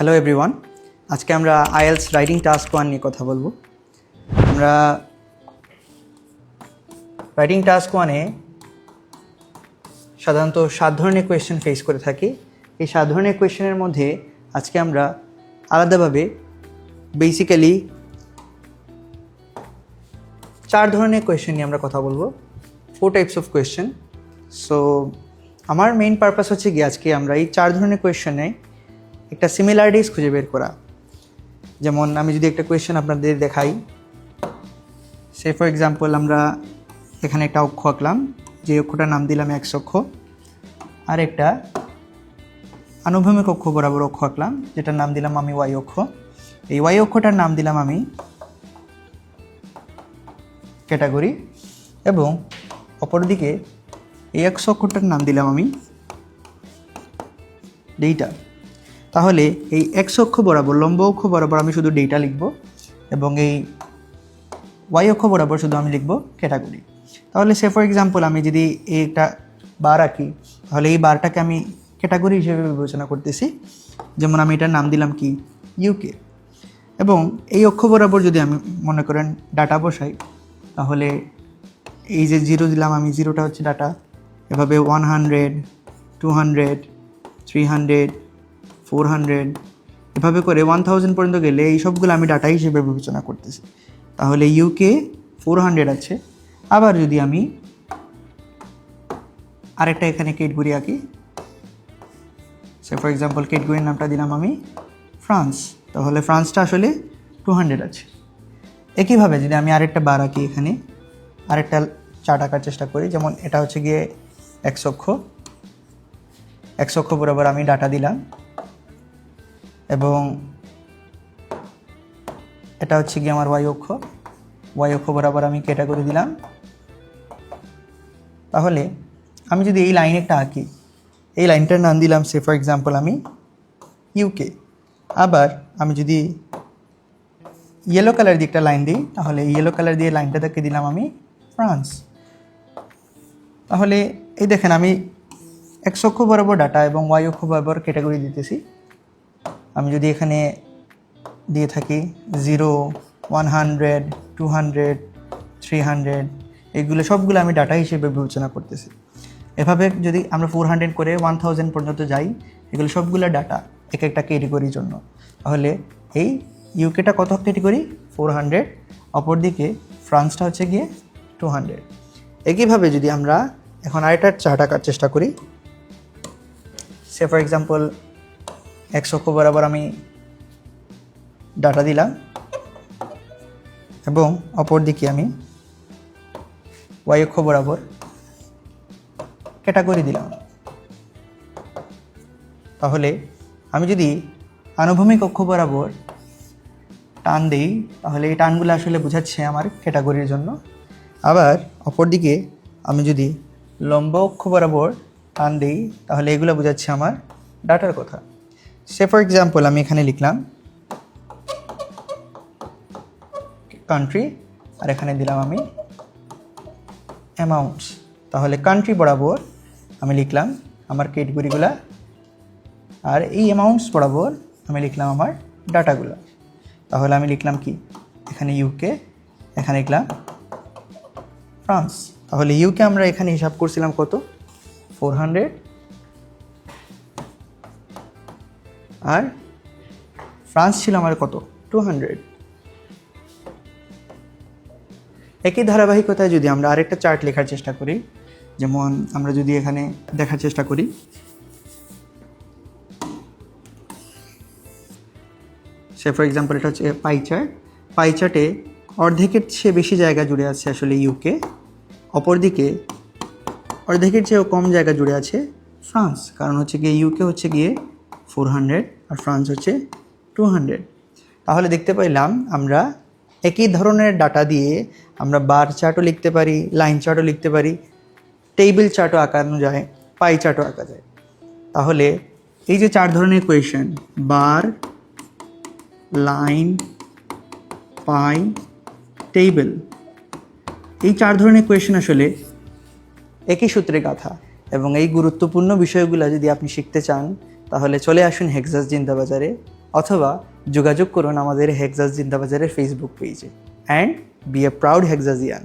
Hello everyone, আজকে আমরা IELTS writing task 1 নিয়ে কথা বলবো। আমরা রাইটিং টাস্ক 1-এ সাধারণত 7 ধরনের কোয়েশ্চেন ফেস করে থাকি। এই 7 ধরনের কোয়েশ্চেনের মধ্যে আজকে আমরা আলাদাভাবে বেসিক্যালি 4 ধরনের কোয়েশ্চেন নিয়ে আমরা কথা বলবো, 4 টাইপস অফ কোয়েশ্চেন। সো আমার মেইন পারপাস হচ্ছে কি আজকে আমরা এই 4 ধরনের কোয়েশ্চেনে একটা সিমিলারিটিস খুঁজে বের করা। যেমন আমি যদি একটা কোয়েশ্চেন আপনাদের দেখাই, সে ফর এক্সাম্পল আমরা এখানে একটা অক্ষ আঁকলাম, যে অক্ষটার নাম দিলাম এক্স অক্ষ, আর একটা আনুভূমিক অক্ষ বরাবর অক্ষ আঁকলাম যেটার নাম দিলাম আমি ওয়াই অক্ষ। এই ওয়াই অক্ষটার নাম দিলাম আমি ক্যাটাগরি, এবং অপরদিকে এই এক্স অক্ষটার নাম দিলাম আমি ডেটা। তাহলে এই এক্স অক্ষ বরাবর লম্ব অক্ষ বরাবর আমি শুধু ডেটা লিখব, এবং এই ওয়াই অক্ষ বরাবর শুধু আমি লিখব ক্যাটাগরি। তাহলে সে ফর এক্সাম্পল আমি যদি একটা বার আঁকি, তাহলে এই বারটাকে আমি ক্যাটাগরি হিসেবে বিবেচনা করতেছি। যেমন আমি এটার নাম দিলাম কি ইউকে, এবং এই অক্ষ বরাবর যদি আমি মনে করেন ডাটা বসাই, তাহলে এই যে 0 দিলাম আমি, 0টা হচ্ছে ডাটা। এভাবে 100, 200, 300, 400 এভাবে করে 1000 পর্যন্ত গেলে এই সবগুলো আমি ডাটা হিসেবে বিবেচনা করতেছি। তাহলে ইউকে 400 আছে। আবার যদি আমি আরেকটা এখানে ক্যাটাগরি আঁকি, সে ফর এক্সাম্পল ক্যাটাগরির নামটা দিলাম আমি ফ্রান্স, তাহলে ফ্রান্সটা আসলে 200 আছে। একইভাবে যদি আমি আরেকটা বার আঁকি, এখানে আরেকটা চার্ট আঁকার চেষ্টা করি, যেমন এটা হচ্ছে গিয়ে এক্স অক্ষ, এক্স অক্ষ বরাবর আমি ডাটা দিলাম, এবং এটা হচ্ছে গিয়ে আমার ওয়াই অক্ষ, ওয়াই অক্ষ বরাবর আমি ক্যাটাগরি দিলাম। তাহলে আমি যদি এই লাইন একটা আঁকি, এই লাইনটার নাম দিলাম সে ফর এক্সাম্পল আমি ইউকে। আবার আমি যদি ইয়েলো কালার দিয়ে একটা লাইন দিই, তাহলে ইয়েলো কালার দিয়ে লাইনটাকে দিলাম আমি ফ্রান্স। তাহলে এই দেখেন আমি এক্স অক্ষ বরাবর ডাটা এবং ওয়াই অক্ষ বরাবর ক্যাটাগরি দিতেছি। আমি যদি এখানে দিয়ে থাকি 0, 100, 200, 300, এগুলো সবগুলো আমি ডাটা হিসেবে বিবেচনা করতেছি। এভাবে যদি আমরা 400 করে 1000 পর্যন্ত যাই, এগুলো সবগুলো ডাটা এক একটা ক্যাটাগরির জন্য। তাহলে এই ইউকেটা কত ক্যাটাগরি? 400, অপরদিকে ফ্রান্সটা হচ্ছে গিয়ে 200। একইভাবে যদি আমরা এখন আরেকটা চার্ট আঁকার চেষ্টা করি, সে ফর এক্সাম্পল এক্স অক্ষ বরাবর আমি ডাটা দিলাম, এবং অপরদিকে আমি ওয়াই অক্ষ বরাবর ক্যাটাগরি দিলাম। তাহলে আমি যদি আনুভূমিক অক্ষ বরাবর টান দিই, তাহলে এই টানগুলো আসলে বোঝাচ্ছে আমার ক্যাটাগরির জন্য। আবার অপরদিকে আমি যদি লম্ব অক্ষ বরাবর টান দিই, তাহলে এগুলো বোঝাচ্ছে আমার ডাটার কথা। সে ফর এক্সাম্পল আমি এখানে লিখলাম কান্ট্রি, আর এখানে দিলাম আমি অ্যামাউন্টস। তাহলে কান্ট্রি বরাবর আমি লিখলাম আমার ক্যাটাগরিগুলা, আর এই অ্যামাউন্টস বরাবর আমি লিখলাম আমার ডাটাগুলো। তাহলে আমি লিখলাম কি এখানে ইউকে, এখানে লিখলাম ফ্রান্স। তাহলে ইউকে আমরা এখানে হিসাব করছিলাম কত? 400, আর ফ্রান্স ছিল আমার কত? 200। একই ধারাবাহিকতায় যদি আমরা আরেকটা চার্ট লেখার চেষ্টা করি, যেমন আমরা যদি এখানে দেখার চেষ্টা করি, সে ফর এক্সাম্পল এটা হচ্ছে পাই চার্ট। পাই চার্টে অর্ধেকের চেয়ে বেশি জায়গা জুড়ে আছে আসলে ইউকে, অপরদিকে অর্ধেকের চেয়েও কম জায়গা জুড়ে আছে ফ্রান্স। কারণ হচ্ছে গিয়ে ইউকে হচ্ছে গিয়ে 400 আর ফ্রান্স হচ্ছে 200। তাহলে দেখতে পাইলাম আমরা একই ধরনের ডাটা দিয়ে আমরা বার চার্টও লিখতে পারি, লাইন চার্টও লিখতে পারি, টেবিল চার্টও আঁকানো যায়, পাই চার্টও আঁকা যায়। তাহলে এই যে 4 ধরনের কোয়েশ্চেন, বার, লাইন, পাই, টেবিল, এই 4 ধরনের কোয়েশ্চেন আসলে একই সূত্রে গাঁথা। এবং এই গুরুত্বপূর্ণ বিষয়গুলো যদি আপনি শিখতে চান, তাহলে চলে আসুন হেক্সাস জিন্দাবাজারে। অথবা যোগাযোগ করুন আমাদের হেক্সাস জিন্দাবাজারের ফেসবুক পেজে অ্যান্ড বি এ প্রাউড হেক্সাজিয়ান।